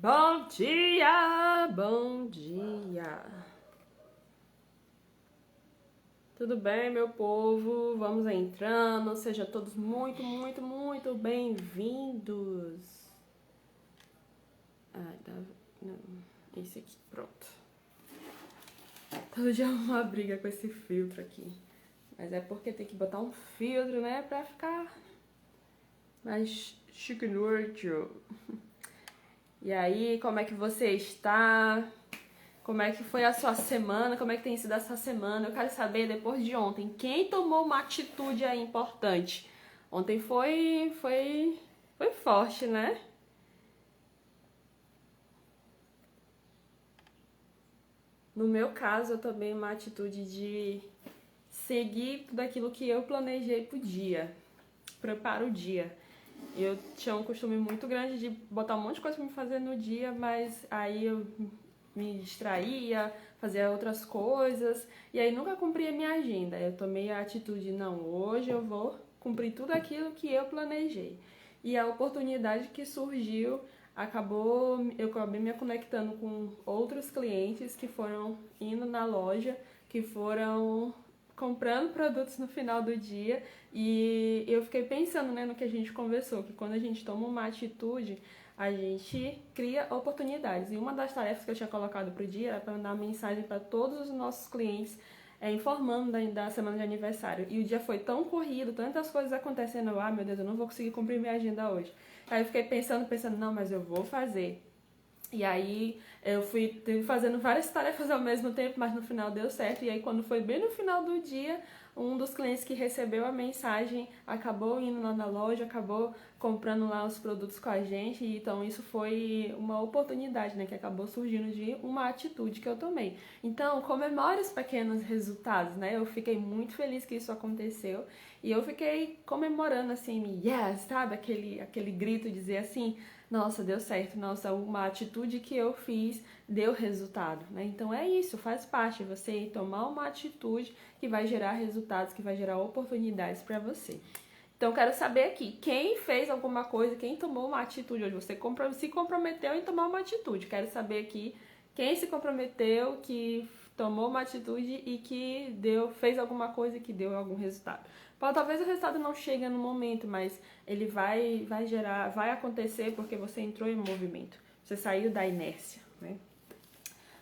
Bom dia, bom dia. Tudo bem, meu povo? Vamos entrando. Sejam todos muito bem-vindos. Ai, tá... Não. Esse aqui, pronto. Todo dia é uma briga com esse filtro aqui. Mas é porque tem que botar um filtro, né? Pra ficar mais chique noite. E aí, como é que você está? Como é que foi a sua semana? Como é que tem sido essa semana? Eu quero saber, depois de ontem, quem tomou uma atitude aí importante? Ontem foi forte, né? No meu caso, eu tomei uma atitude de seguir tudo aquilo que eu planejei pro dia. Preparo o dia. Eu tinha um costume muito grande de botar um monte de coisa pra me fazer no dia, mas aí eu me distraía, fazia outras coisas, e aí nunca cumpria minha agenda. Eu tomei a atitude, não, hoje eu vou cumprir tudo aquilo que eu planejei. E a oportunidade que surgiu, eu acabei me conectando com outros clientes que foram indo na loja, que foram comprando produtos no final do dia, e eu fiquei pensando, né, no que a gente conversou, que quando a gente toma uma atitude, a gente cria oportunidades. E uma das tarefas que eu tinha colocado para o dia era para mandar uma mensagem para todos os nossos clientes, informando da semana de aniversário. E o dia foi tão corrido, tantas coisas acontecendo, meu Deus, eu não vou conseguir cumprir minha agenda hoje. Aí eu fiquei pensando, não, mas eu vou fazer. E aí eu fui fazendo várias tarefas ao mesmo tempo, mas no final deu certo. E aí quando foi bem no final do dia, um dos clientes que recebeu a mensagem acabou indo lá na loja, acabou comprando lá os produtos com a gente. E então isso foi uma oportunidade, né, que acabou surgindo de uma atitude que eu tomei. Então comemore os pequenos resultados, né? Eu fiquei muito feliz que isso aconteceu. E eu fiquei comemorando assim, yes, sabe? Aquele grito, dizer assim, nossa, deu certo, nossa, uma atitude que eu fiz deu resultado, né? Então é isso, faz parte você tomar uma atitude que vai gerar resultados, que vai gerar oportunidades para você. Então eu quero saber aqui, quem fez alguma coisa, quem tomou uma atitude hoje, você se comprometeu em tomar uma atitude. Quero saber aqui quem se comprometeu, que tomou uma atitude e que fez alguma coisa que deu algum resultado. Talvez o resultado não chegue no momento, mas ele vai acontecer porque você entrou em movimento. Você saiu da inércia, né?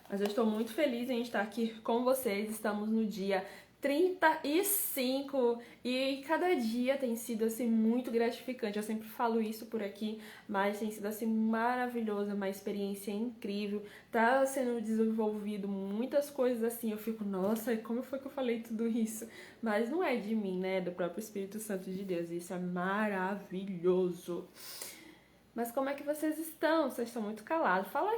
Mas eu estou muito feliz em estar aqui com vocês. Estamos no dia 35 e cada dia tem sido assim muito gratificante. Eu sempre falo isso por aqui, mas tem sido assim maravilhosa, uma experiência incrível. Tá sendo desenvolvido muitas coisas assim. Eu fico, nossa, como foi que eu falei tudo isso? Mas não é de mim, né? É do próprio Espírito Santo de Deus. Isso é maravilhoso. Mas como é que vocês estão? Vocês estão muito calados. Fala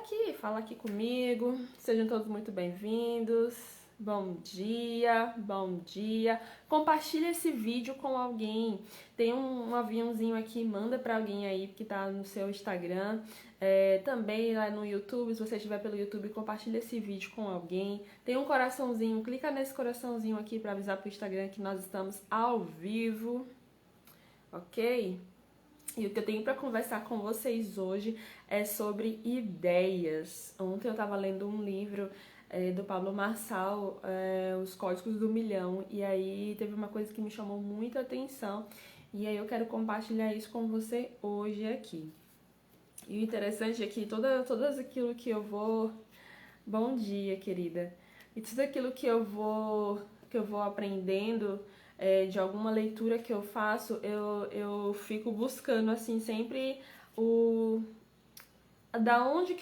aqui comigo. Sejam todos muito bem-vindos. Bom dia, bom dia. Compartilha esse vídeo com alguém. Tem um aviãozinho aqui, manda pra alguém aí que tá no seu Instagram. Também lá no YouTube, se você estiver pelo YouTube, compartilha esse vídeo com alguém. Tem um coraçãozinho, clica nesse coraçãozinho aqui pra avisar pro Instagram que nós estamos ao vivo. Ok? E o que eu tenho para conversar com vocês hoje é sobre ideias. Ontem eu estava lendo um livro do Pablo Marçal, Os Códigos do Milhão, e aí teve uma coisa que me chamou muita atenção, e aí eu quero compartilhar isso com você hoje aqui. E o interessante é que todas aquilo que eu vou... Bom dia, querida. E tudo aquilo que eu vou aprendendo... de alguma leitura que eu faço, eu fico buscando, assim, sempre da onde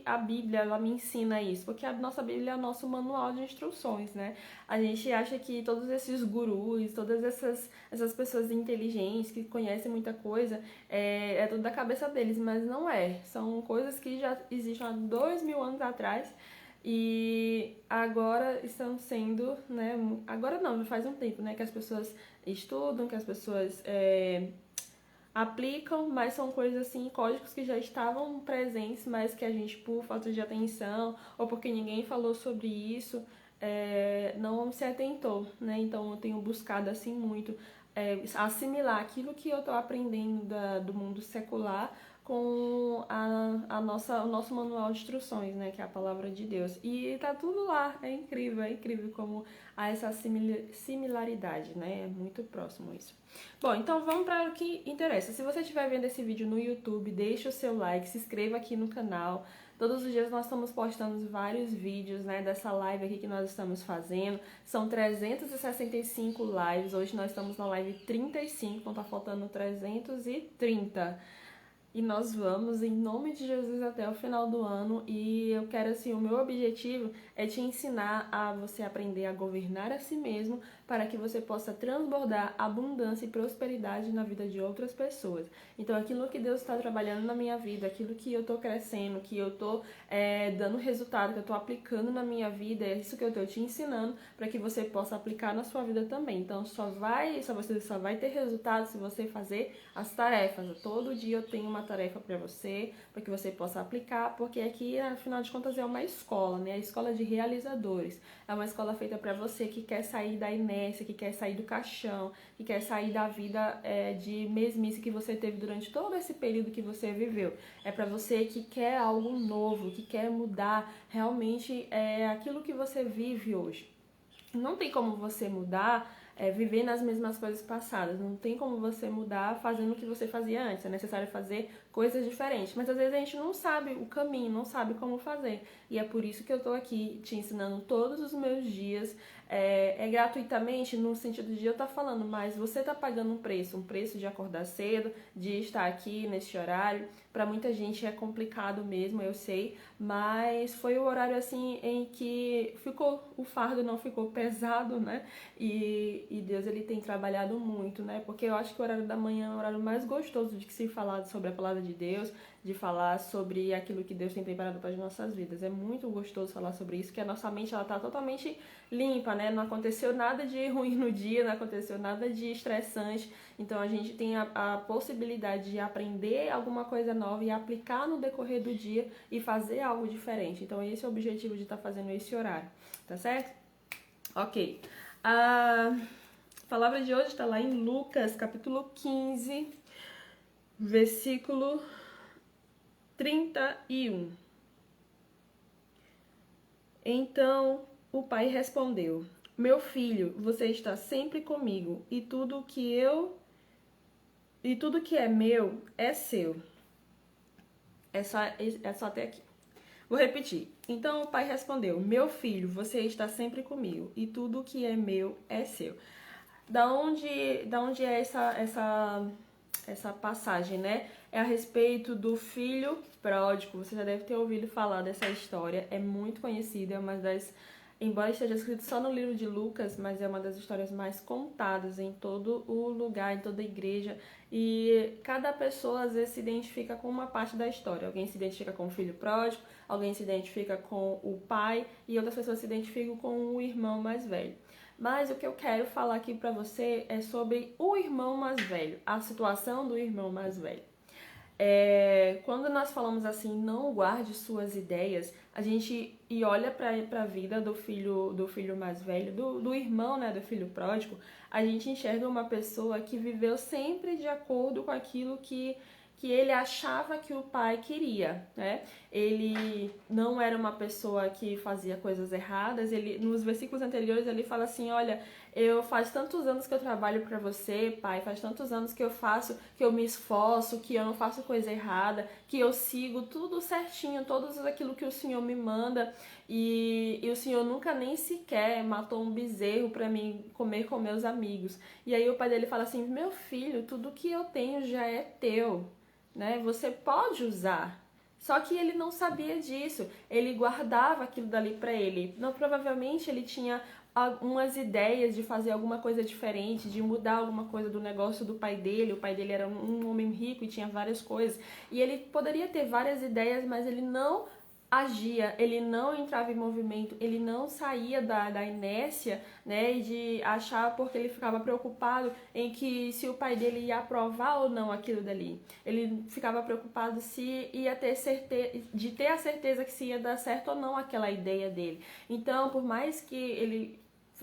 a Bíblia ela me ensina isso, porque a nossa Bíblia é o nosso manual de instruções, né? A gente acha que todos esses gurus, todas essas pessoas inteligentes que conhecem muita coisa, é tudo da cabeça deles, mas não é. São coisas que já existem há 2000 anos atrás, e agora estão sendo, né? Agora não, já faz um tempo, né? Que as pessoas estudam, que as pessoas aplicam, mas são coisas assim, códigos que já estavam presentes, mas que a gente, por falta de atenção ou porque ninguém falou sobre isso, não se atentou, né? Então eu tenho buscado assim muito assimilar aquilo que eu estou aprendendo do mundo secular com o nosso manual de instruções, né, que é a palavra de Deus. E tá tudo lá, é incrível como há essa similaridade, né, é muito próximo isso. Bom, então vamos para o que interessa. Se você estiver vendo esse vídeo no YouTube, deixa o seu like, se inscreva aqui no canal. Todos os dias nós estamos postando vários vídeos, né, dessa live aqui que nós estamos fazendo. São 365 lives, hoje nós estamos na live 35, então tá faltando 330. E nós vamos, em nome de Jesus, até o final do ano. E eu quero, assim, o meu objetivo é te ensinar a você aprender a governar a si mesmo, para que você possa transbordar abundância e prosperidade na vida de outras pessoas. Então, aquilo que Deus está trabalhando na minha vida, aquilo que eu tô crescendo, que eu tô dando resultado, que eu tô aplicando na minha vida, é isso que eu tô te ensinando, para que você possa aplicar na sua vida também. Então, você só vai ter resultado se você fazer as tarefas. Todo dia eu tenho uma tarefa para você, para que você possa aplicar, porque aqui, afinal de contas, é uma escola, né? A escola de realizadores. É uma escola feita para você que quer sair da inércia, que quer sair do caixão, que quer sair da vida de mesmice que você teve durante todo esse período que você viveu. É para você que quer algo novo, que quer mudar realmente aquilo que você vive hoje. Não tem como você mudar viver nas mesmas coisas passadas. Não tem como você mudar fazendo o que você fazia antes. É necessário fazer coisas diferentes. Mas às vezes a gente não sabe o caminho, não sabe como fazer. E é por isso que eu tô aqui te ensinando todos os meus dias. Gratuitamente, no sentido de eu estar falando, mas você tá pagando um preço de acordar cedo, de estar aqui nesse horário. Pra muita gente é complicado mesmo, eu sei, mas foi o horário assim em que o fardo não ficou pesado, né? E Deus, ele tem trabalhado muito, né? Porque eu acho que o horário da manhã é o horário mais gostoso de se falar sobre a palavra de Deus, de falar sobre aquilo que Deus tem preparado para as nossas vidas. É muito gostoso falar sobre isso, que a nossa mente ela tá totalmente limpa, né? Não aconteceu nada de ruim no dia, não aconteceu nada de estressante. Então a gente tem a possibilidade de aprender alguma coisa nova e aplicar no decorrer do dia e fazer algo diferente. Então esse é o objetivo de estar fazendo esse horário, tá certo? Ok. A palavra de hoje está lá em Lucas, capítulo 15, versículo 31. Então o pai respondeu: Meu filho, você está sempre comigo, e tudo que é meu é seu. É só até aqui. Vou repetir. Então o pai respondeu: Meu filho, você está sempre comigo, e tudo que é meu é seu. Da onde é essa passagem, né? É a respeito do filho pródigo. Você já deve ter ouvido falar dessa história. É muito conhecida, é uma das... Embora esteja escrito só no livro de Lucas, mas é uma das histórias mais contadas em todo o lugar, em toda a igreja. E cada pessoa, às vezes, se identifica com uma parte da história. Alguém se identifica com o filho pródigo, alguém se identifica com o pai, e outras pessoas se identificam com o irmão mais velho. Mas o que eu quero falar aqui pra você é sobre o irmão mais velho, a situação do irmão mais velho. Quando nós falamos assim, não guarde suas ideias, a gente olha para a vida do filho mais velho, do irmão, né, do filho pródigo, a gente enxerga uma pessoa que viveu sempre de acordo com aquilo que ele achava que o pai queria, né? Ele não era uma pessoa que fazia coisas erradas. Ele, nos versículos anteriores, ele fala assim: olha, faz tantos anos que eu trabalho para você, pai, faz tantos anos que eu me esforço, que eu não faço coisa errada, que eu sigo tudo certinho, tudo aquilo que o Senhor me manda, e o Senhor nunca nem sequer matou um bezerro para mim comer com meus amigos. E aí o pai dele fala assim: meu filho, tudo que eu tenho já é teu, né? Você pode usar. Só que ele não sabia disso. Ele guardava aquilo dali para ele. Não, provavelmente ele tinha algumas ideias de fazer alguma coisa diferente, de mudar alguma coisa do negócio do pai dele. O pai dele era um homem rico e tinha várias coisas. E ele poderia ter várias ideias, mas ele não agia, ele não entrava em movimento, ele não saía da inércia, né, e de achar, porque ele ficava preocupado em que se o pai dele ia aprovar ou não aquilo dali. Ele ficava preocupado se ia ter a certeza que se ia dar certo ou não aquela ideia dele. Então, por mais que ele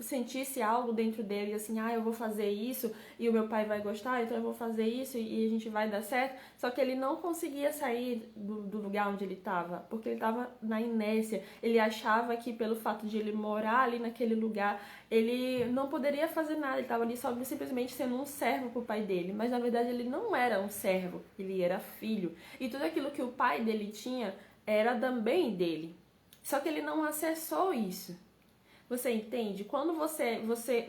sentisse algo dentro dele, assim, eu vou fazer isso e o meu pai vai gostar, então eu vou fazer isso e a gente vai dar certo. Só que ele não conseguia sair do lugar onde ele estava, porque ele estava na inércia. Ele achava que pelo fato de ele morar ali naquele lugar, ele não poderia fazer nada, ele estava ali só simplesmente sendo um servo pro pai dele. Mas na verdade ele não era um servo, ele era filho. E tudo aquilo que o pai dele tinha era também dele. Só que ele não acessou isso. Você entende? Quando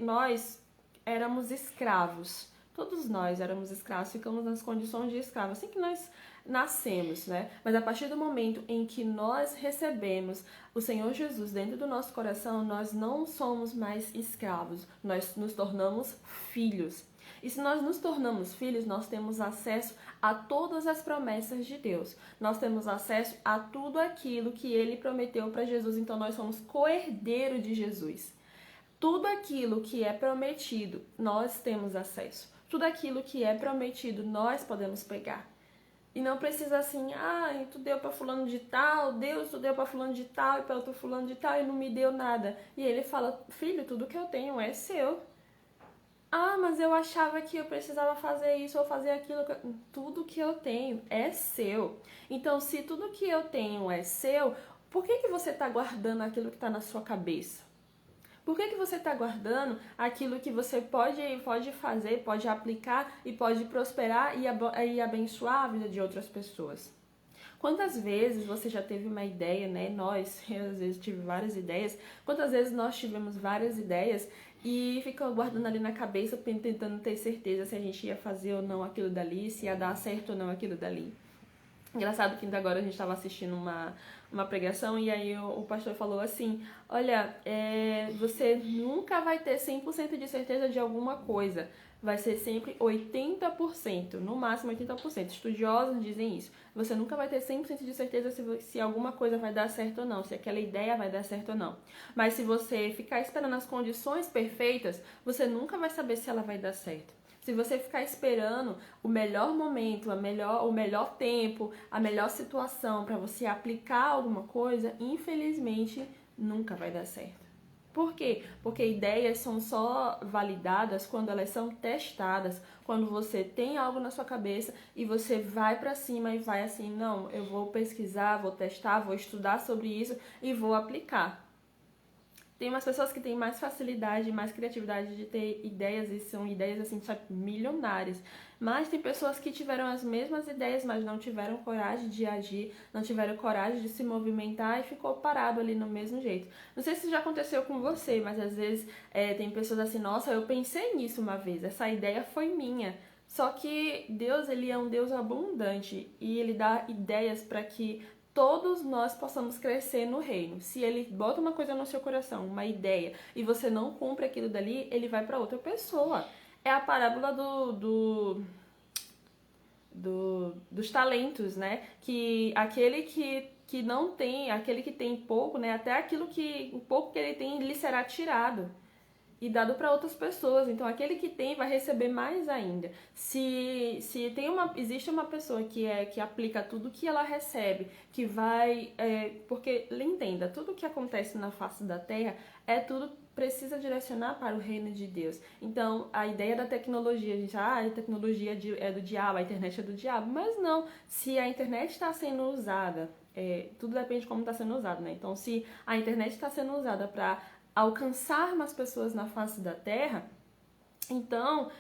nós éramos escravos. Todos nós éramos escravos, ficamos nas condições de escravo, assim que nós nascemos, né? Mas a partir do momento em que nós recebemos o Senhor Jesus dentro do nosso coração, nós não somos mais escravos, nós nos tornamos filhos. E se nós nos tornamos filhos, nós temos acesso a todas as promessas de Deus. Nós temos acesso a tudo aquilo que Ele prometeu para Jesus. Então nós somos co-herdeiro de Jesus. Tudo aquilo que é prometido, nós temos acesso. Tudo aquilo que é prometido, nós podemos pegar. E não precisa assim, tu deu para fulano de tal, Deus, tu deu para fulano de tal e para outro fulano de tal e não me deu nada. E Ele fala, filho, tudo que eu tenho é seu. Mas eu achava que eu precisava fazer isso ou fazer aquilo. Tudo que eu tenho é seu. Então, se tudo que eu tenho é seu, por que você está guardando aquilo que está na sua cabeça? Por que você está guardando aquilo que você pode fazer, pode aplicar e pode prosperar e abençoar a vida de outras pessoas? Quantas vezes você já teve uma ideia, né? Eu às vezes tive várias ideias. Quantas vezes nós tivemos várias ideias e ficou guardando ali na cabeça, tentando ter certeza se a gente ia fazer ou não aquilo dali, se ia dar certo ou não aquilo dali. Engraçado que ainda agora a gente estava assistindo uma pregação e aí o pastor falou assim, olha, você nunca vai ter 100% de certeza de alguma coisa, vai ser sempre 80%, no máximo 80%. Estudiosos dizem isso. Você nunca vai ter 100% de certeza se alguma coisa vai dar certo ou não, se aquela ideia vai dar certo ou não. Mas se você ficar esperando as condições perfeitas, você nunca vai saber se ela vai dar certo. Se você ficar esperando o melhor momento, o melhor tempo, a melhor situação para você aplicar alguma coisa, infelizmente nunca vai dar certo. Por quê? Porque ideias são só validadas quando elas são testadas, quando você tem algo na sua cabeça e você vai para cima e vai assim, não, eu vou pesquisar, vou testar, vou estudar sobre isso e vou aplicar. Tem umas pessoas que têm mais facilidade, mais criatividade de ter ideias e são ideias assim, sabe, milionárias. Mas tem pessoas que tiveram as mesmas ideias, mas não tiveram coragem de agir, não tiveram coragem de se movimentar e ficou parado ali no mesmo jeito. Não sei se já aconteceu com você, mas às vezes tem pessoas assim, nossa, eu pensei nisso uma vez, essa ideia foi minha. Só que Deus, ele é um Deus abundante e ele dá ideias para que todos nós possamos crescer no reino. Se ele bota uma coisa no seu coração, uma ideia, e você não cumpre aquilo dali, ele vai para outra pessoa. É a parábola dos talentos, né? Que aquele que não tem, aquele que tem pouco, né? Até o pouco que ele tem lhe será tirado e dado para outras pessoas. Então aquele que tem vai receber mais ainda. Se existe uma pessoa que aplica tudo que ela recebe, que vai porque entenda, tudo que acontece na face da terra tudo precisa direcionar para o reino de Deus. Então a ideia da tecnologia, a gente a tecnologia é do diabo, a internet é do diabo, mas não. Se a internet está sendo usada, tudo depende de como está sendo usado, né? Então se a internet está sendo usada para alcançar mais pessoas na face da terra, então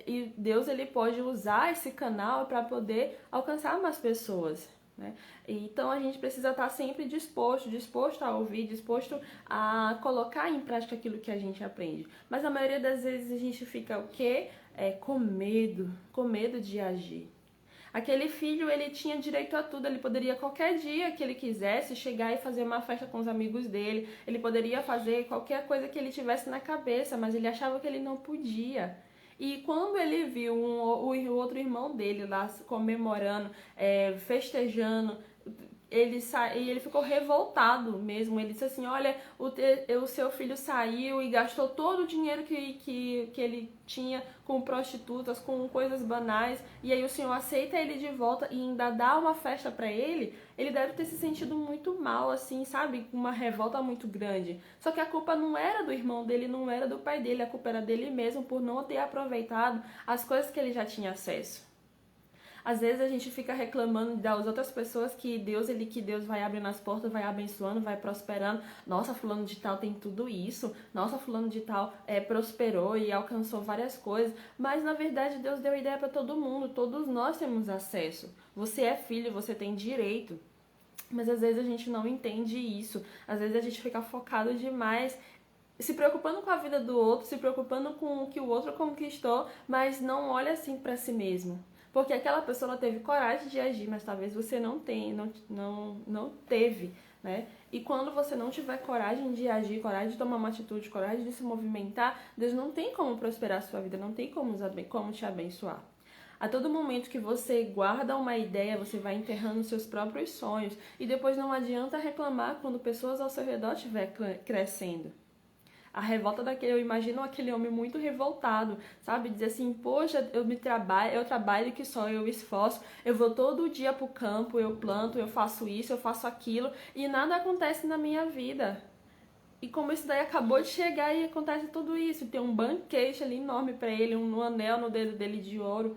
e Deus ele pode usar esse canal para poder alcançar mais pessoas, né? Então a gente precisa estar sempre disposto a ouvir, disposto a colocar em prática aquilo que a gente aprende. Mas a maioria das vezes a gente fica o quê? Com medo de agir. Aquele filho, ele tinha direito a tudo, ele poderia qualquer dia que ele quisesse chegar e fazer uma festa com os amigos dele, ele poderia fazer qualquer coisa que ele tivesse na cabeça, mas ele achava que ele não podia. E quando ele viu o outro irmão dele lá comemorando, festejando, e ele ficou revoltado mesmo. Ele disse assim, olha, o seu filho saiu e gastou todo o dinheiro que ele tinha com prostitutas, com coisas banais, e aí o senhor aceita ele de volta e ainda dá uma festa pra ele. Ele deve ter se sentido muito mal, assim, sabe? Uma revolta muito grande. Só que a culpa não era do irmão dele, não era do pai dele, a culpa era dele mesmo por não ter aproveitado as coisas que ele já tinha acesso. Às vezes a gente fica reclamando das outras pessoas que Deus vai abrindo as portas, vai abençoando, vai prosperando. Nossa, fulano de tal tem tudo isso. Nossa, fulano de tal prosperou e alcançou várias coisas. Mas na verdade Deus deu ideia para todo mundo. Todos nós temos acesso. Você é filho, você tem direito. Mas às vezes a gente não entende isso. Às vezes a gente fica focado demais, se preocupando com a vida do outro, se preocupando com o que o outro conquistou, mas não olha assim para si mesmo. Porque aquela pessoa ela teve coragem de agir, mas talvez você não tenha, não teve, né? E quando você não tiver coragem de agir, coragem de tomar uma atitude, coragem de se movimentar, Deus não tem como prosperar a sua vida, não tem como te abençoar. A todo momento que você guarda uma ideia, você vai enterrando seus próprios sonhos. E depois não adianta reclamar quando pessoas ao seu redor estiver crescendo. A revolta eu imagino aquele homem muito revoltado, sabe? Dizer assim, poxa, eu trabalho que só eu esforço, eu vou todo dia pro campo, eu planto, eu faço isso, eu faço aquilo, e nada acontece na minha vida. E como isso daí acabou de chegar e acontece tudo isso, tem um banquete ali enorme pra ele, um anel no dedo dele de ouro.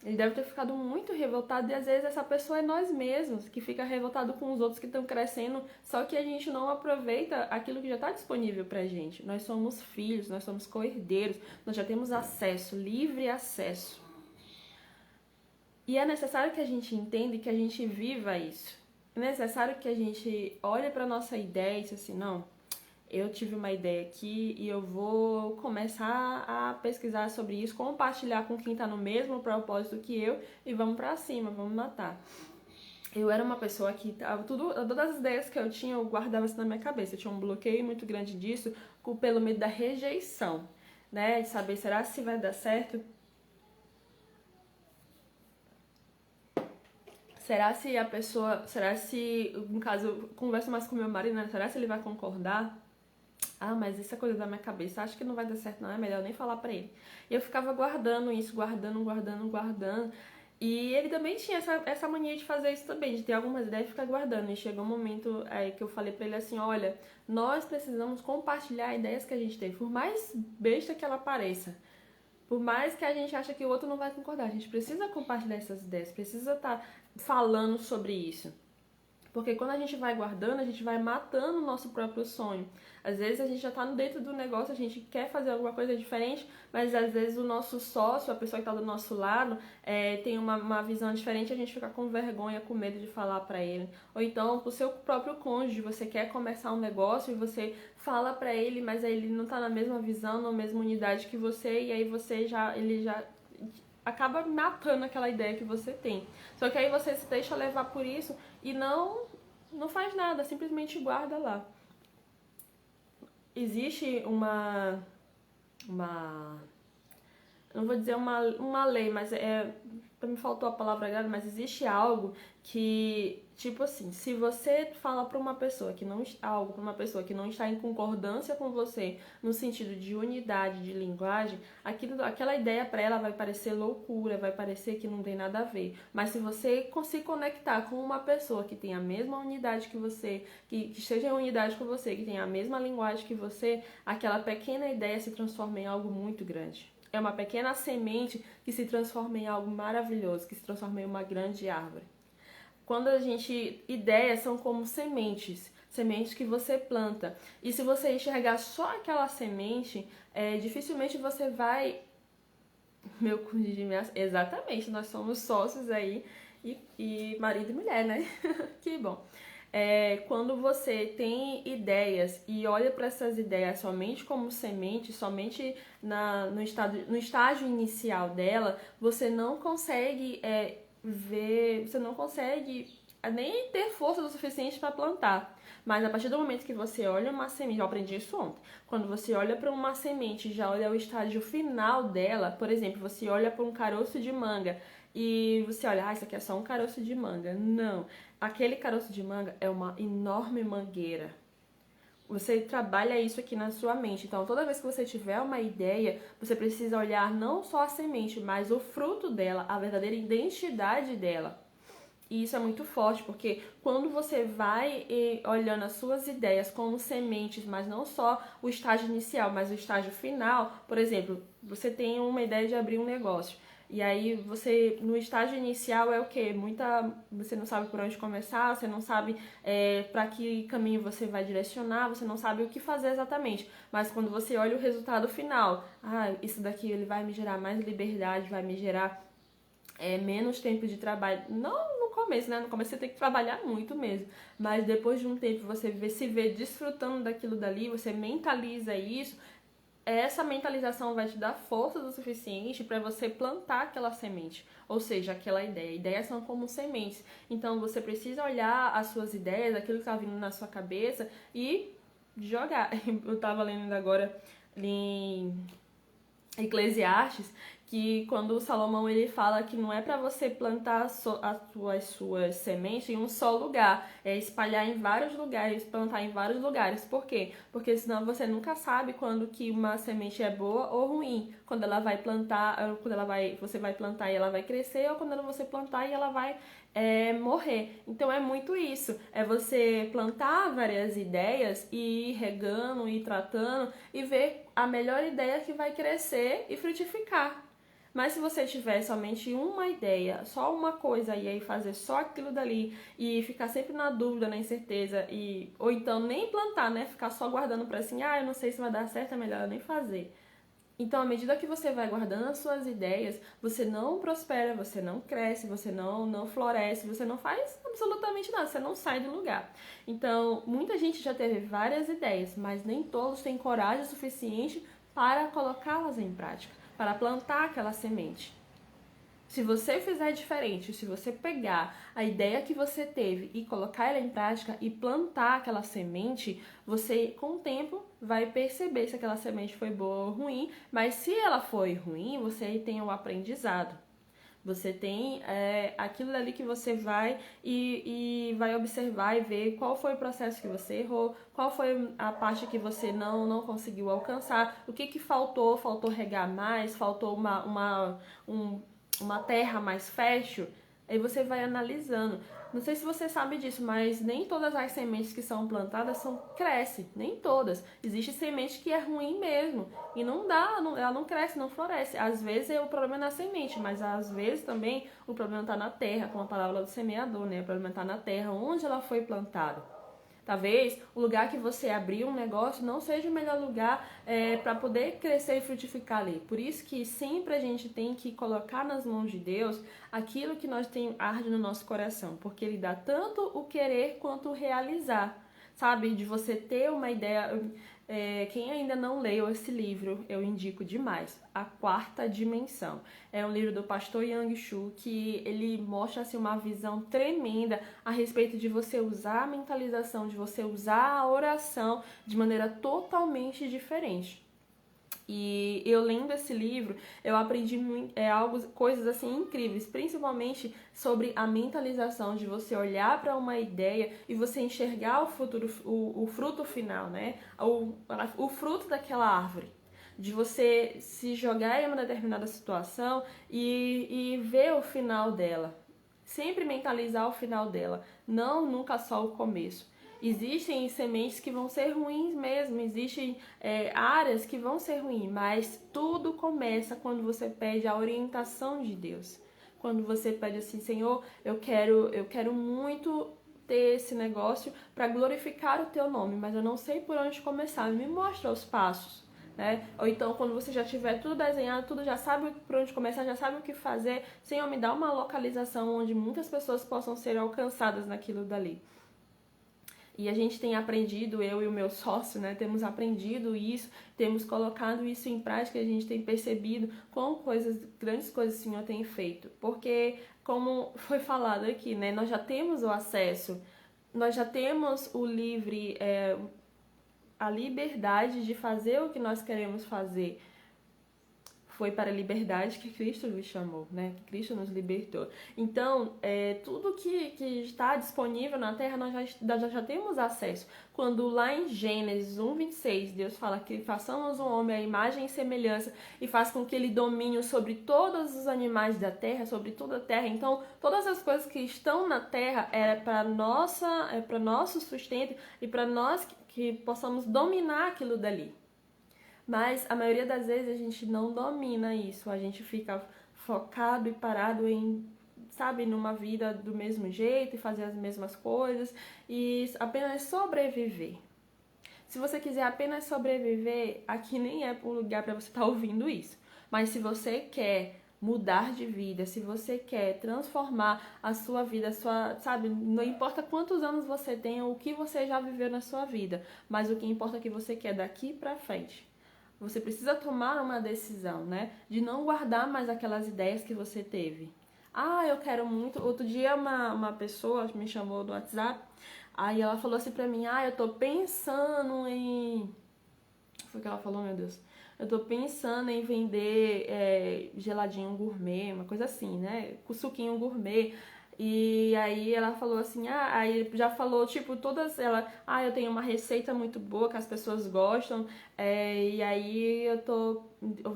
Ele deve ter ficado muito revoltado, e às vezes essa pessoa é nós mesmos, que fica revoltado com os outros que estão crescendo, só que a gente não aproveita aquilo que já está disponível pra gente. Nós somos filhos, nós somos co-herdeiros, nós já temos acesso, livre acesso. E é necessário que a gente entenda e que a gente viva isso. É necessário que a gente olhe para nossa ideia e diga assim, não, eu tive uma ideia aqui e eu vou começar a pesquisar sobre isso, compartilhar com quem está no mesmo propósito que eu e vamos pra cima, vamos matar. Eu era uma pessoa que todas as ideias que eu tinha, eu guardava isso na minha cabeça. Eu tinha um bloqueio muito grande disso pelo medo da rejeição, né? De saber, será se vai dar certo? Será se, no caso, eu converso mais com meu marido, né? Será se ele vai concordar? Ah, mas isso é coisa da minha cabeça, acho que não vai dar certo não, é melhor nem falar pra ele. E eu ficava guardando isso, guardando. E ele também tinha essa mania de fazer isso também, de ter algumas ideias e ficar guardando. E chegou um momento que eu falei pra ele assim, olha, nós precisamos compartilhar ideias que a gente tem, por mais besta que ela pareça. Por mais que a gente ache que o outro não vai concordar, a gente precisa compartilhar essas ideias, precisa estar falando sobre isso. Porque quando a gente vai guardando, a gente vai matando o nosso próprio sonho. Às vezes a gente já está dentro do negócio, a gente quer fazer alguma coisa diferente, mas às vezes o nosso sócio, a pessoa que está do nosso lado, tem uma visão diferente, a gente fica com vergonha, com medo de falar para ele. Ou então, pro seu próprio cônjuge, você quer começar um negócio e você fala para ele, mas aí ele não está na mesma visão, na mesma unidade que você, e aí ele já acaba matando aquela ideia que você tem. Só que aí você se deixa levar por isso e não faz nada, simplesmente guarda lá. Existe não vou dizer uma lei, mas me faltou a palavra agora, mas existe algo que, tipo assim, se você fala para uma pessoa que não está em concordância com você no sentido de unidade de linguagem, aquela ideia para ela vai parecer loucura, vai parecer que não tem nada a ver. Mas se você se conectar com uma pessoa que tem a mesma unidade que você, que esteja em unidade com você, que tem a mesma linguagem que você, aquela pequena ideia se transforma em algo muito grande. É uma pequena semente que se transforma em algo maravilhoso, que se transforma em uma grande árvore. Ideias são como sementes que você planta. E se você enxergar só aquela semente, dificilmente você vai... Meu cônjuge, exatamente, nós somos sócios aí, e marido e mulher, né? Que bom. Quando você tem ideias e olha para essas ideias somente como semente, somente no estágio inicial dela, você não consegue você não consegue nem ter força o suficiente para plantar. Mas a partir do momento que você olha uma semente, eu aprendi isso ontem, quando você olha para uma semente e já olha o estágio final dela, por exemplo, você olha para um caroço de manga e você olha, isso aqui é só um caroço de manga. Não, aquele caroço de manga é uma enorme mangueira. Você trabalha isso aqui na sua mente. Então, toda vez que você tiver uma ideia, você precisa olhar não só a semente, mas o fruto dela, a verdadeira identidade dela. E isso é muito forte, porque quando você vai olhando as suas ideias como sementes, mas não só o estágio inicial, mas o estágio final, por exemplo, você tem uma ideia de abrir um negócio. E aí você, no estágio inicial é o quê? Você não sabe por onde começar, você não sabe para que caminho você vai direcionar, você não sabe o que fazer exatamente. Mas quando você olha o resultado final, isso daqui ele vai me gerar mais liberdade, vai me gerar menos tempo de trabalho. Não no começo, né? No começo você tem que trabalhar muito mesmo. Mas depois de um tempo você se vê desfrutando daquilo dali, você mentaliza isso. Essa mentalização vai te dar força o suficiente para você plantar aquela semente, ou seja, aquela ideia. Ideias são como sementes. Então você precisa olhar as suas ideias, aquilo que está vindo na sua cabeça e jogar. Eu estava lendo agora em Eclesiastes, que quando o Salomão ele fala que não é para você plantar as suas sementes em um só lugar, é espalhar em vários lugares, plantar em vários lugares. Por quê? Porque senão você nunca sabe quando que uma semente é boa ou ruim. Quando ela vai plantar, você vai plantar e ela vai crescer, ou quando você plantar e ela vai morrer. Então é muito isso, é você plantar várias ideias e ir regando e tratando e ver a melhor ideia que vai crescer e frutificar. Mas se você tiver somente uma ideia, só uma coisa e aí fazer só aquilo dali e ficar sempre na dúvida, na incerteza ou então nem plantar, né? Ficar só guardando para assim, eu não sei se vai dar certo, é melhor eu nem fazer. Então, à medida que você vai guardando as suas ideias, você não prospera, você não cresce, você não floresce, você não faz absolutamente nada, você não sai do lugar. Então, muita gente já teve várias ideias, mas nem todos têm coragem suficiente para colocá-las em prática, para plantar aquela semente. Se você fizer diferente, se você pegar a ideia que você teve e colocar ela em prática e plantar aquela semente, você com o tempo vai perceber se aquela semente foi boa ou ruim, mas se ela foi ruim, você tem o aprendizado. Você tem aquilo ali que você vai e vai observar e ver qual foi o processo que você errou, qual foi a parte que você não conseguiu alcançar, o que faltou regar mais, faltou uma terra mais fértil, aí você vai analisando. Não sei se você sabe disso, mas nem todas as sementes que são plantadas crescem, nem todas. Existe semente que é ruim mesmo e ela não cresce, não floresce. Às vezes o problema é na semente, mas às vezes também o problema está na terra, com a palavra do semeador, né? O problema está na terra, onde ela foi plantada. Talvez o lugar que você abriu um negócio não seja o melhor lugar para poder crescer e frutificar ali. Por isso que sempre a gente tem que colocar nas mãos de Deus aquilo que nós temos arde no nosso coração, porque Ele dá tanto o querer quanto o realizar. Sabe, de você ter uma ideia. Quem ainda não leu esse livro, eu indico demais. A Quarta Dimensão. É um livro do pastor Yang Shu que ele mostra assim, uma visão tremenda a respeito de você usar a mentalização, de você usar a oração de maneira totalmente diferente. E eu lendo esse livro, eu aprendi coisas assim incríveis, principalmente sobre a mentalização, de você olhar para uma ideia e você enxergar o fruto final, né? O fruto daquela árvore. De você se jogar em uma determinada situação e ver o final dela. Sempre mentalizar o final dela, nunca só o começo. Existem sementes que vão ser ruins mesmo, existem áreas que vão ser ruins, mas tudo começa quando você pede a orientação de Deus. Quando você pede assim, Senhor, eu quero muito ter esse negócio para glorificar o teu nome, mas eu não sei por onde começar, me mostra os passos. Né? Ou então, quando você já tiver tudo desenhado, tudo já sabe por onde começar, já sabe o que fazer, Senhor, me dá uma localização onde muitas pessoas possam ser alcançadas naquilo dali. E a gente tem aprendido, eu e o meu sócio, né, temos aprendido isso, temos colocado isso em prática, a gente tem percebido quão grandes coisas o Senhor tem feito. Porque, como foi falado aqui, né, nós já temos o acesso, nós já temos o livre, a liberdade de fazer o que nós queremos fazer. foi para a liberdade que Cristo nos chamou, né? Que Cristo nos libertou. Então, tudo que está disponível na Terra, nós já temos acesso. Quando lá em Gênesis 1:26, Deus fala que façamos um homem à imagem e semelhança e faz com que ele domine sobre todos os animais da terra, sobre toda a terra. Então, todas as coisas que estão na terra é para nosso sustento e para nós que possamos dominar aquilo dali. Mas a maioria das vezes a gente não domina isso, a gente fica focado e parado em, sabe, numa vida do mesmo jeito e fazer as mesmas coisas e apenas sobreviver. Se você quiser apenas sobreviver, aqui nem é o lugar para você estar ouvindo isso. Mas se você quer mudar de vida, se você quer transformar a sua vida, sabe, não importa quantos anos você tenha, o que você já viveu na sua vida, mas o que importa é que você quer daqui pra frente. Você precisa tomar uma decisão, né? De não guardar mais aquelas ideias que você teve. Ah, eu quero muito. Outro dia uma pessoa me chamou no WhatsApp, aí ela falou assim pra mim, eu tô pensando em... O que foi que ela falou, meu Deus? Eu tô pensando em vender geladinho gourmet, uma coisa assim, né? Com suquinho gourmet. E aí ela falou assim, aí já falou, tipo, eu tenho uma receita muito boa que as pessoas gostam, e aí eu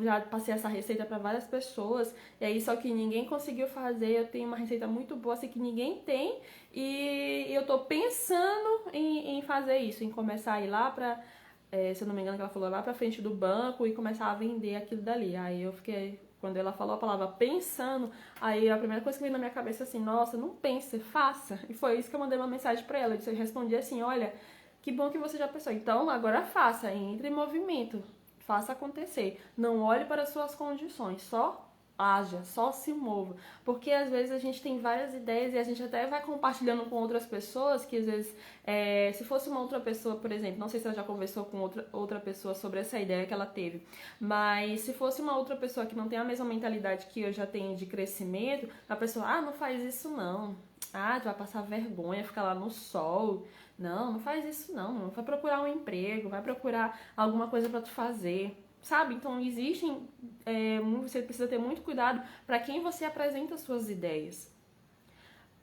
já passei essa receita para várias pessoas, e aí só que ninguém conseguiu fazer, eu tenho uma receita muito boa, assim, que ninguém tem, e eu tô pensando em fazer isso, em começar a ir lá pra, se eu não me engano que ela falou, lá pra frente do banco e começar a vender aquilo dali. Aí eu fiquei... Quando ela falou a palavra pensando, aí a primeira coisa que veio na minha cabeça assim, nossa, não pense, faça. E foi isso que eu mandei uma mensagem pra ela. Eu respondi assim, olha, que bom que você já pensou. Então, agora faça, entre em movimento, faça acontecer. Não olhe para as suas condições, só haja, só se mova. Porque às vezes a gente tem várias ideias e a gente até vai compartilhando com outras pessoas que às vezes, se fosse uma outra pessoa, por exemplo, não sei se ela já conversou com outra pessoa sobre essa ideia que ela teve, mas se fosse uma outra pessoa que não tem a mesma mentalidade que eu já tenho de crescimento, a pessoa, não faz isso não. Tu vai passar vergonha, ficar lá no sol. Não faz isso não. Vai procurar um emprego, vai procurar alguma coisa pra tu fazer. Sabe? Então você precisa ter muito cuidado para quem você apresenta suas ideias.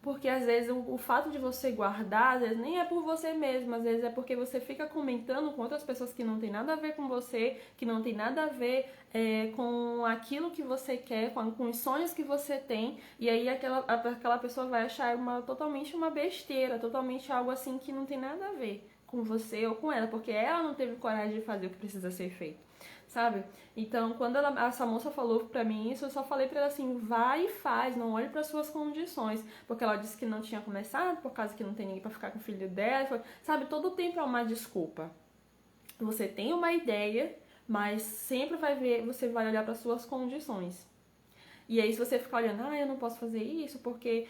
Porque às vezes o fato de você guardar, às vezes nem é por você mesmo, às vezes é porque você fica comentando com outras pessoas que não tem nada a ver com você, que não tem nada a ver com aquilo que você quer, com os sonhos que você tem, e aí aquela pessoa vai achar totalmente uma besteira, totalmente algo assim que não tem nada a ver com você ou com ela, porque ela não teve coragem de fazer o que precisa ser feito. Sabe? Então, quando essa moça falou pra mim isso, eu só falei pra ela assim, vai e faz, não olhe para suas condições, porque ela disse que não tinha começado, por causa que não tem ninguém pra ficar com o filho dela, sabe? Todo tempo é uma desculpa. Você tem uma ideia, mas sempre você vai olhar para suas condições. E aí se você ficar olhando, eu não posso fazer isso porque,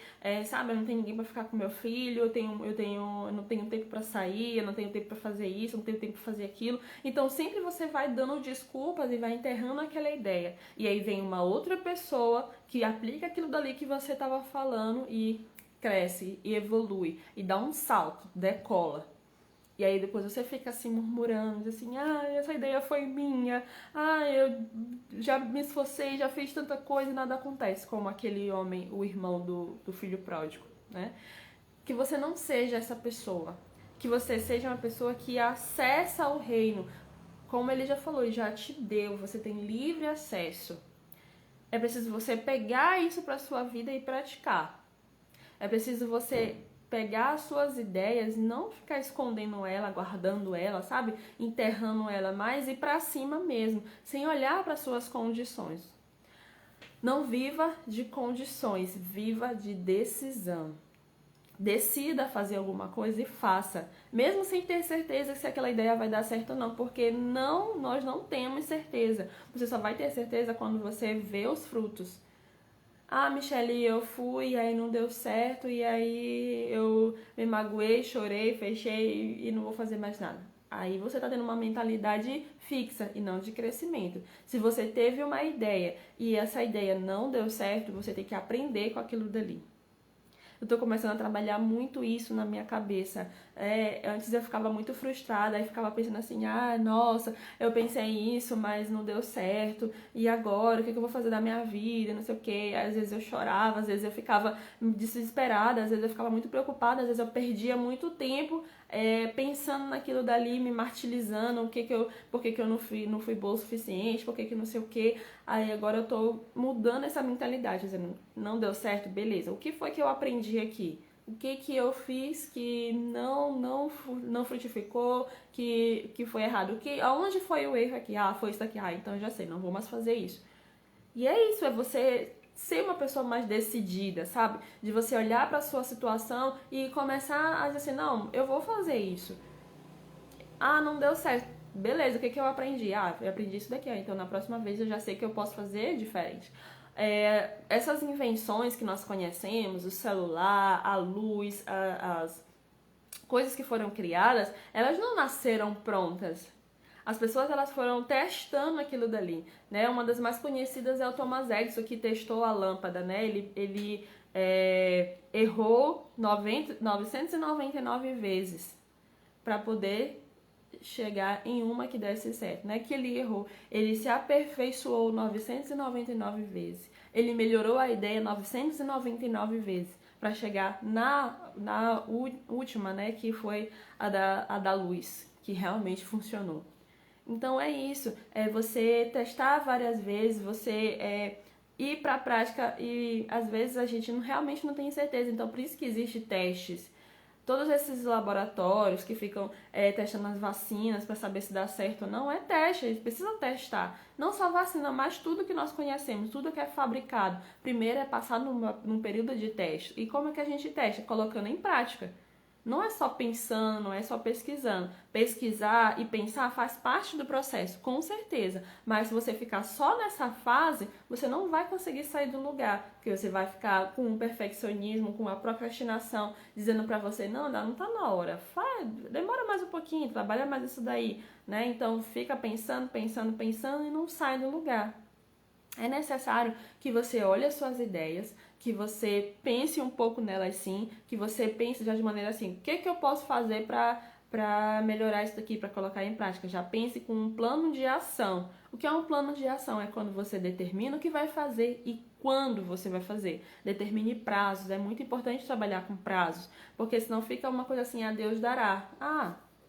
sabe, eu não tenho ninguém pra ficar com meu filho, eu não tenho tempo pra sair, eu não tenho tempo pra fazer isso, eu não tenho tempo pra fazer aquilo. Então sempre você vai dando desculpas e vai enterrando aquela ideia. E aí vem uma outra pessoa que aplica aquilo dali que você tava falando e cresce, e evolui, e dá um salto, decola. E aí depois você fica assim murmurando, diz assim, essa ideia foi minha, eu já me esforcei, já fiz tanta coisa e nada acontece, como aquele homem, o irmão do filho pródigo, né? Que você não seja essa pessoa, que você seja uma pessoa que acessa o reino, como ele já falou, ele já te deu, você tem livre acesso. É preciso você pegar isso para sua vida e praticar. É preciso você pegar as suas ideias e não ficar escondendo ela, guardando ela, sabe? Enterrando ela, mas ir pra cima mesmo, sem olhar para suas condições. Não viva de condições, viva de decisão. Decida fazer alguma coisa e faça, mesmo sem ter certeza se aquela ideia vai dar certo ou não, porque nós não temos certeza. Você só vai ter certeza quando você vê os frutos. Michele, eu fui, aí não deu certo, e aí eu me magoei, chorei, fechei e não vou fazer mais nada. Aí você tá tendo uma mentalidade fixa e não de crescimento. Se você teve uma ideia e essa ideia não deu certo, você tem que aprender com aquilo dali. Eu tô começando a trabalhar muito isso na minha cabeça. Antes eu ficava muito frustrada, aí ficava pensando assim, nossa, eu pensei isso, mas não deu certo, e agora, o que eu vou fazer da minha vida, não sei o quê. Às vezes eu chorava, às vezes eu ficava desesperada, às vezes eu ficava muito preocupada, às vezes eu perdia muito tempo pensando naquilo dali, me martirizando, por que eu não fui boa o suficiente, por que não sei o quê. Aí agora eu tô mudando essa mentalidade, dizendo, não deu certo, beleza. O que foi que eu aprendi aqui? O que eu fiz que não frutificou, que foi errado? Aonde foi o erro aqui? Foi isso aqui. Então eu já sei, não vou mais fazer isso. E é isso, é você ser uma pessoa mais decidida, sabe? De você olhar para a sua situação e começar a dizer assim, não, eu vou fazer isso. Não deu certo. Beleza, o que eu aprendi? Eu aprendi isso daqui, então na próxima vez eu já sei que eu posso fazer diferente. Essas invenções que nós conhecemos, o celular, a luz, as coisas que foram criadas, elas não nasceram prontas. As pessoas elas foram testando aquilo dali, né? Uma das mais conhecidas é o Thomas Edison, que testou a lâmpada, né? Ele errou 999 vezes para poder chegar em uma que desse certo. Não é que ele errou, ele se aperfeiçoou 999 vezes. Ele melhorou a ideia 999 vezes para chegar na última, né? Que foi a da luz, que realmente funcionou. Então é isso, você testar várias vezes, você ir para a prática e às vezes a gente realmente não tem certeza, então por isso que existem testes. Todos esses laboratórios que ficam testando as vacinas para saber se dá certo ou não, é teste, eles precisam testar. Não só vacina, mas tudo que nós conhecemos, tudo que é fabricado. Primeiro é passar num período de teste. E como é que a gente testa? Colocando em prática. Não é só pensando, não é só pesquisando. Pesquisar e pensar faz parte do processo, com certeza. Mas se você ficar só nessa fase, você não vai conseguir sair do lugar. Porque você vai ficar com um perfeccionismo, com uma procrastinação, dizendo pra você, não tá na hora. Demora mais um pouquinho, trabalha mais isso daí. Né? Então fica pensando e não sai do lugar. É necessário que você olhe as suas ideias, que você pense um pouco nelas sim, que você pense já de maneira assim, o que eu posso fazer para melhorar isso daqui, para colocar em prática? Já pense com um plano de ação. O que é um plano de ação? É quando você determina o que vai fazer e quando você vai fazer. Determine prazos, é muito importante trabalhar com prazos, porque senão fica uma coisa assim, a Deus dará.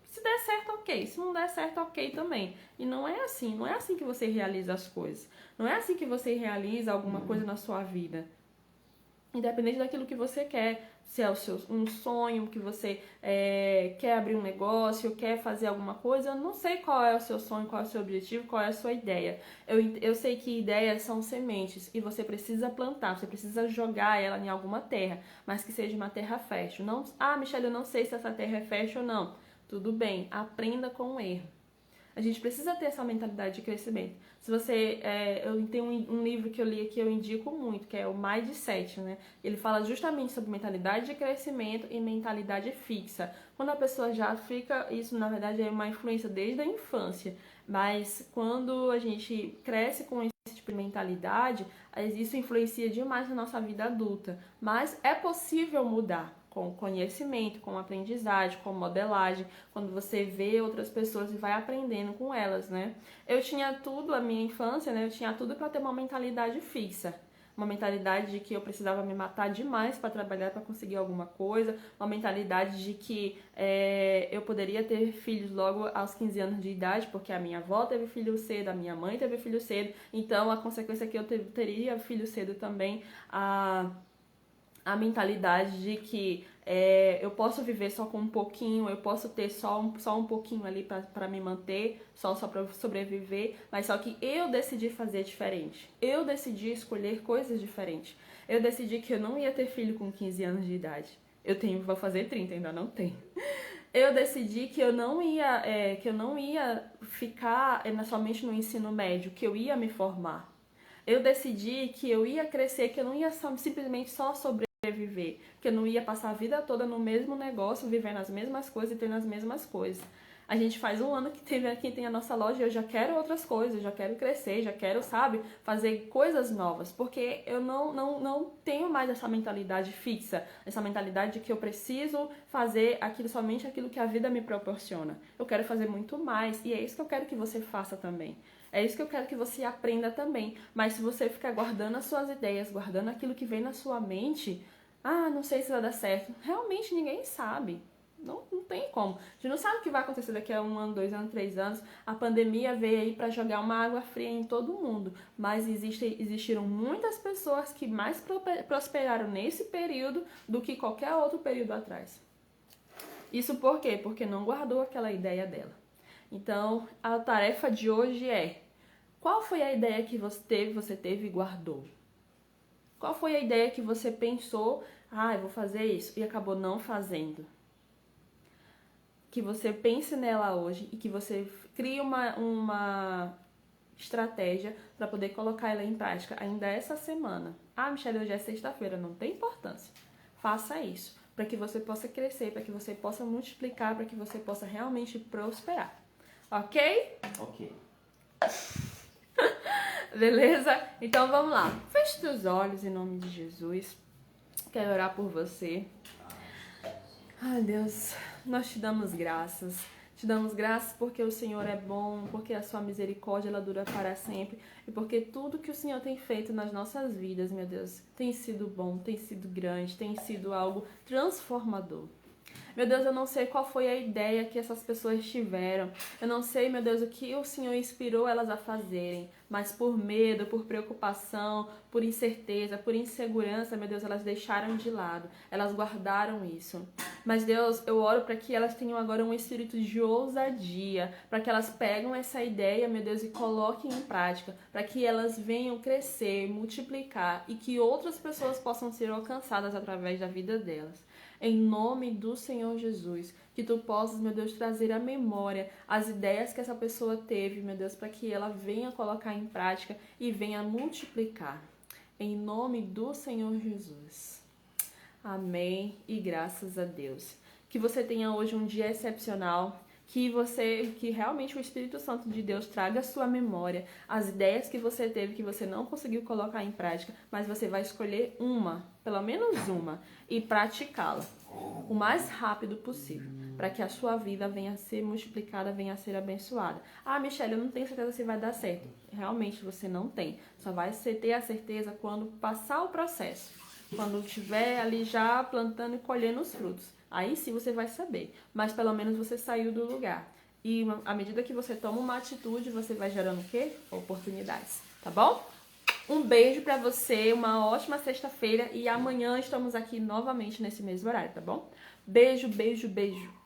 Se der certo, ok. Se não der certo, ok também. E não é assim que você realiza as coisas. Não é assim que você realiza alguma coisa na sua vida. Independente daquilo que você quer, se é um sonho, que você quer abrir um negócio, quer fazer alguma coisa, eu não sei qual é o seu sonho, qual é o seu objetivo, qual é a sua ideia. Eu sei que ideias são sementes e você precisa plantar, você precisa jogar ela em alguma terra, mas que seja uma terra fértil. Não, Michelle, eu não sei se essa terra é fértil ou não. Tudo bem, aprenda com o erro. A gente precisa ter essa mentalidade de crescimento. Se você, eu tenho um livro que eu li aqui, eu indico muito, que é o Mindset, né? Ele fala justamente sobre mentalidade de crescimento e mentalidade fixa. Quando a pessoa já fica, isso na verdade é uma influência desde a infância, mas quando a gente cresce com esse tipo de mentalidade, isso influencia demais na nossa vida adulta. Mas é possível mudar com conhecimento, com aprendizagem, com modelagem, quando você vê outras pessoas e vai aprendendo com elas, né? Eu tinha tudo, a minha infância, né? Eu tinha tudo para ter uma mentalidade fixa. Uma mentalidade de que eu precisava me matar demais para trabalhar, para conseguir alguma coisa. Uma mentalidade de que eu poderia ter filhos logo aos 15 anos de idade, porque a minha avó teve filho cedo, a minha mãe teve filho cedo. Então, a consequência é que eu teria filho cedo também. A mentalidade de que eu posso viver só com um pouquinho, eu posso ter só um pouquinho ali para me manter, só para vsobreviver, mas só que eu decidi fazer diferente. Eu decidi escolher coisas diferentes. Eu decidi que eu não ia ter filho com 15 anos de idade. Vou fazer 30, ainda não tenho. Eu decidi que eu não ia ficar somente no ensino médio, que eu ia me formar. Eu decidi que eu ia crescer, que eu não ia simplesmente só sobreviver, que eu não ia passar a vida toda no mesmo negócio, vivendo as mesmas coisas e tendo as mesmas coisas. A gente faz um ano que tem a nossa loja e eu já quero outras coisas, já quero crescer, já quero, sabe, fazer coisas novas. Porque eu não tenho mais essa mentalidade fixa, essa mentalidade de que eu preciso fazer somente aquilo que a vida me proporciona. Eu quero fazer muito mais e é isso que eu quero que você faça também. É isso que eu quero que você aprenda também. Mas se você ficar guardando as suas ideias, guardando aquilo que vem na sua mente, não sei se vai dar certo. Realmente ninguém sabe. Não tem como. A gente não sabe o que vai acontecer daqui a 1 ano, 2 anos, 3 anos. A pandemia veio aí para jogar uma água fria em todo mundo. Mas existiram muitas pessoas que mais prosperaram nesse período do que qualquer outro período atrás. Isso por quê? Porque não guardou aquela ideia dela. Então, a tarefa de hoje é: qual foi a ideia que você teve e guardou? Qual foi a ideia que você pensou, eu vou fazer isso, e acabou não fazendo? Que você pense nela hoje e que você crie uma estratégia para poder colocar ela em prática ainda essa semana. Michelle, hoje é sexta-feira, não tem importância. Faça isso, para que você possa crescer, para que você possa multiplicar, para que você possa realmente prosperar. Ok? Ok. Beleza? Então vamos lá. Feche seus olhos em nome de Jesus. Quero orar por você. Ai, Deus, nós te damos graças. Te damos graças porque o Senhor é bom, porque a sua misericórdia ela dura para sempre e porque tudo que o Senhor tem feito nas nossas vidas, meu Deus, tem sido bom, tem sido grande, tem sido algo transformador. Meu Deus, eu não sei qual foi a ideia que essas pessoas tiveram. Eu não sei, meu Deus, o que o Senhor inspirou elas a fazerem. Mas por medo, por preocupação, por incerteza, por insegurança, meu Deus, elas deixaram de lado. Elas guardaram isso. Mas Deus, eu oro para que elas tenham agora um espírito de ousadia. Para que elas peguem essa ideia, meu Deus, e coloquem em prática. Para que elas venham crescer, multiplicar e que outras pessoas possam ser alcançadas através da vida delas. Em nome do Senhor Jesus, que tu possas, meu Deus, trazer à memória as ideias que essa pessoa teve, meu Deus, para que ela venha colocar em prática e venha multiplicar. Em nome do Senhor Jesus. Amém e graças a Deus. Que você tenha hoje um dia excepcional. Que realmente o Espírito Santo de Deus traga à sua memória as ideias que você teve, que você não conseguiu colocar em prática, mas você vai escolher uma, pelo menos uma, e praticá-la o mais rápido possível, para que a sua vida venha a ser multiplicada, venha a ser abençoada. Michelle, eu não tenho certeza se vai dar certo. Realmente você não tem. Só vai ter a certeza quando passar o processo, quando estiver ali já plantando e colhendo os frutos. Aí sim você vai saber, mas pelo menos você saiu do lugar. E à medida que você toma uma atitude, você vai gerando o quê? Oportunidades, tá bom? Um beijo pra você, uma ótima sexta-feira e amanhã estamos aqui novamente nesse mesmo horário, tá bom? Beijo, beijo, beijo.